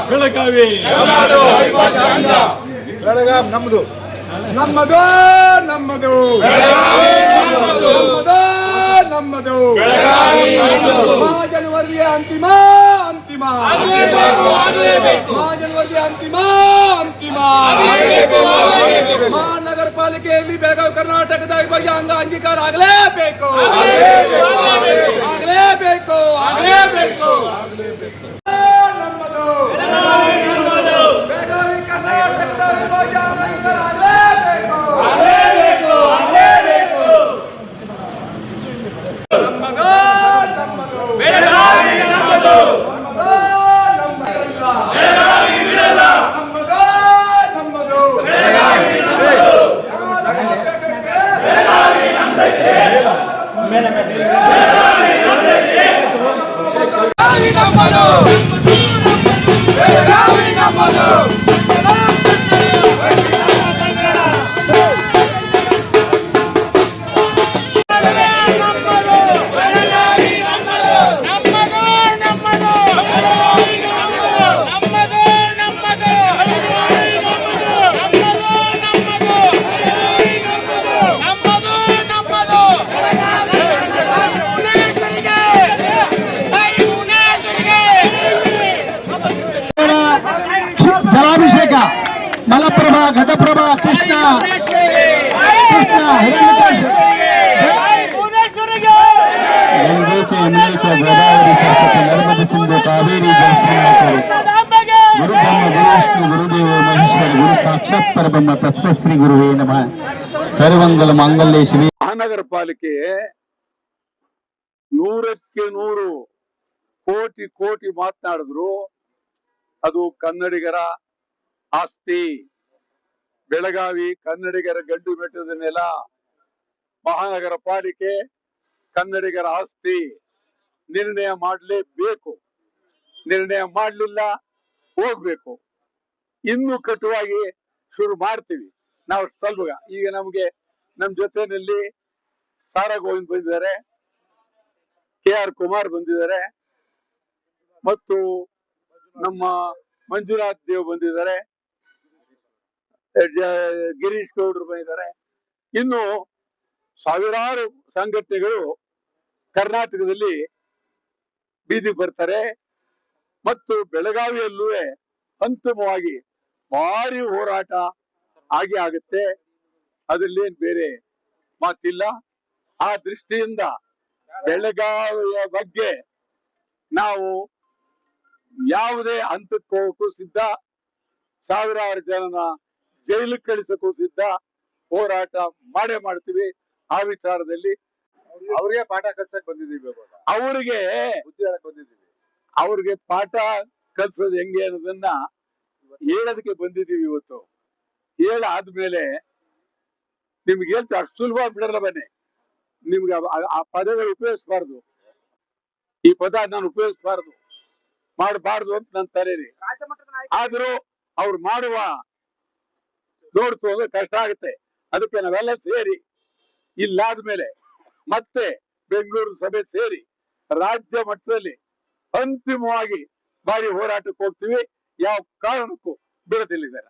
ಬೆಳಗಾವಿ ಬೆಳಗಾವಿ ಬೆಳಗಾಂ ನಮ್ಮದು ನಮ್ಮದು ನಮ್ಮದು ನಮ್ಮದು ಜನವರಿಗೆ ಅಂತಿಮ ಅಂತಿಮ ಜನವರಿಗೆ ಅಂತಿಮ ಅಂತಿಮ ಮಹಾನಗರ ಪಾಲಿಕೆಯಲ್ಲಿ ಬೆಳಗಾವಿ ಕರ್ನಾಟಕದ ವಿಭಾಗ ಅಂಗೀಕಾರ ಆಗಲೇಬೇಕು ಆಗಲೇಬೇಕು ಆಗಲೇಬೇಕು ನಮ್ಮದು ಬೆಳಗಾವಿ ಕರ್ನಾಟಕದ ವಿಭಾಗ ಅಂಗೀಕಾರ ಆಗಲೇಬೇಕು ಆಗಲೇಬೇಕು ಆಗಲೇಬೇಕು ನಮ್ಮದು ನಮ್ಮದು ಬೆಳಗಾವಿ ನಮ್ಮದು ಬೆಳಗಾವಿ ಬಿಡಲ್ಲ ನಮ್ಮದು ನಮ್ಮದು ಬೆಳಗಾವಿ ನಮ್ಮದು ಬೆಳಗಾವಿ ನಮ್ಮದೈತೆ ಬೆಳಗಾವಿ ನಮ್ಮದೈತೆ ಬೆಳಗಾವಿ ನಮ್ಮದು ಬೆಳಗಾವಿ ನಮ್ಮದು ಜಲಾಭಿಷೇಕ ಮಲಪ್ರಭಾ ಘಟಪ್ರಭಾ ಕೃಷ್ಣ ನರ್ಮದ ಸಿಂಧು ಕಾವೇರಿ ಗುರು ಬ್ರಹ್ಮ ಗುರು ವಿಷ್ಣು ಗುರುದೇವ ಮಹೇಶ್ವರ ಗುರು ಸಾಕ್ಷಾತ್ ಪರಬ್ರಹ್ಮ ತಸ್ಮೈ ಶ್ರೀ ಗುರುವೇ ನಮಃ ಸರ್ವಂಗಲ ಮಾಂಗಲ್ಯ ಶ್ರೀ ಮಹಾನಗರ ಪಾಲಿಕೆ 100ಕ್ಕೆ 100 ಕೋಟಿ ಕೋಟಿ ಮಾತನಾಡಿದ್ರು ಅದು ಕನ್ನಡಿಗರ ಆಸ್ತಿ. ಬೆಳಗಾವಿ ಕನ್ನಡಿಗರ ಗಂಡು ಬೆಟ್ಟದ ನೆಲ. ಮಹಾನಗರ ಪಾಲಿಕೆ ಕನ್ನಡಿಗರ ಆಸ್ತಿ. ನಿರ್ಣಯ ಮಾಡಲೇಬೇಕು. ನಿರ್ಣಯ ಮಾಡಲಿಲ್ಲ ಹೋಗ್ಬೇಕು. ಇನ್ನು ಕಟುವಾಗಿ ಶುರು ಮಾಡ್ತೀವಿ ನಾವು ಸ್ವಲ್ಪ. ಈಗ ನಮ್ಗೆ ನಮ್ ಜೊತೆನಲ್ಲಿ ಸಾರಾ ಗೋವಿಂದ್ ಬಂದಿದ್ದಾರೆ, KR ಕುಮಾರ್ ಬಂದಿದ್ದಾರೆ, ಮತ್ತು ನಮ್ಮ ಮಂಜುನಾಥ್ ದೇವ್ ಬಂದಿದ್ದಾರೆ, ಗಿರೀಶ್ ಗೌಡ್ರು ಬಂದಿದ್ದಾರೆ. ಇನ್ನು ಸಾವಿರಾರು ಸಂಘಟನೆಗಳು ಕರ್ನಾಟಕದಲ್ಲಿ ಬೀದಿ ಬರ್ತಾರೆ. ಮತ್ತು ಬೆಳಗಾವಿಯಲ್ಲೂ ಅಂತಿಮವಾಗಿ ಭಾರಿ ಹೋರಾಟ ಆಗುತ್ತೆ. ಅದ್ರಲ್ಲೇನ್ ಬೇರೆ ಮಾತಿಲ್ಲ. ಆ ದೃಷ್ಟಿಯಿಂದ ಬೆಳಗಾವಿಯ ಬಗ್ಗೆ ನಾವು ಯಾವುದೇ ಹಂತಕ್ಕೆ ಹೋಗಕ್ಕೂ ಸಿದ್ಧ, ಸಾವಿರಾರು ಜನನ ಜೈಲಿಗೆ ಕಳಿಸಕ್ಕೂ ಸಿದ್ಧ, ಹೋರಾಟ ಮಾಡೇ ಮಾಡ್ತೀವಿ. ಆ ವಿಚಾರದಲ್ಲಿ ಅವ್ರಿಗೆ ಪಾಠ ಕಲ್ಸಕ್ ಬಂದಿದ್ದೀವಿ, ಅವ್ರಿಗೆ ಬುದ್ಧಿ ಹೇಳಕ್ ಬಂದಿದ್ದೀವಿ. ಅವ್ರಿಗೆ ಪಾಠ ಕಲ್ಸೋದು ಹೆಂಗೆ ಅನ್ನೋದನ್ನ ಹೇಳೋದಕ್ಕೆ ಬಂದಿದ್ದೀವಿ ಇವತ್ತು. ಹೇಳಾದ್ಮೇಲೆ ನಿಮ್ಗೆ ಹೇಳ್ತಾ ಅಷ್ಟು ಸುಲಭ ಬಿಡಲ್ಲ. ಬನ್ನಿ, ನಿಮ್ಗೆ ಆ ಪದಗಳು ಉಪಯೋಗಿಸಬಾರ್ದು. ಈ ಪದ ನಾನು ಉಪಯೋಗಿಸಬಾರ್ದು, ಮಾಡಬಾರ್ದು ಅಂತ ನಾನು ತರೇರಿ. ಆದ್ರೂ ಅವ್ರು ಮಾಡುವ ನೋಡ್ತು ಅಂದ್ರೆ ಕಷ್ಟ ಆಗುತ್ತೆ. ಅದಕ್ಕೆ ನಾವೆಲ್ಲ ಸೇರಿ ಇಲ್ಲಾದ್ಮೇಲೆ ಮತ್ತೆ ಬೆಂಗಳೂರು ಸಭೆ ಸೇರಿ ರಾಜ್ಯ ಮಟ್ಟದಲ್ಲಿ ಅಂತಿಮವಾಗಿ ಭಾರಿ ಹೋರಾಟಕ್ಕೆ ಹೋಗ್ತೀವಿ. ಯಾವ ಕಾರಣಕ್ಕೂ ಬಿಡದಿಲ್ಲ.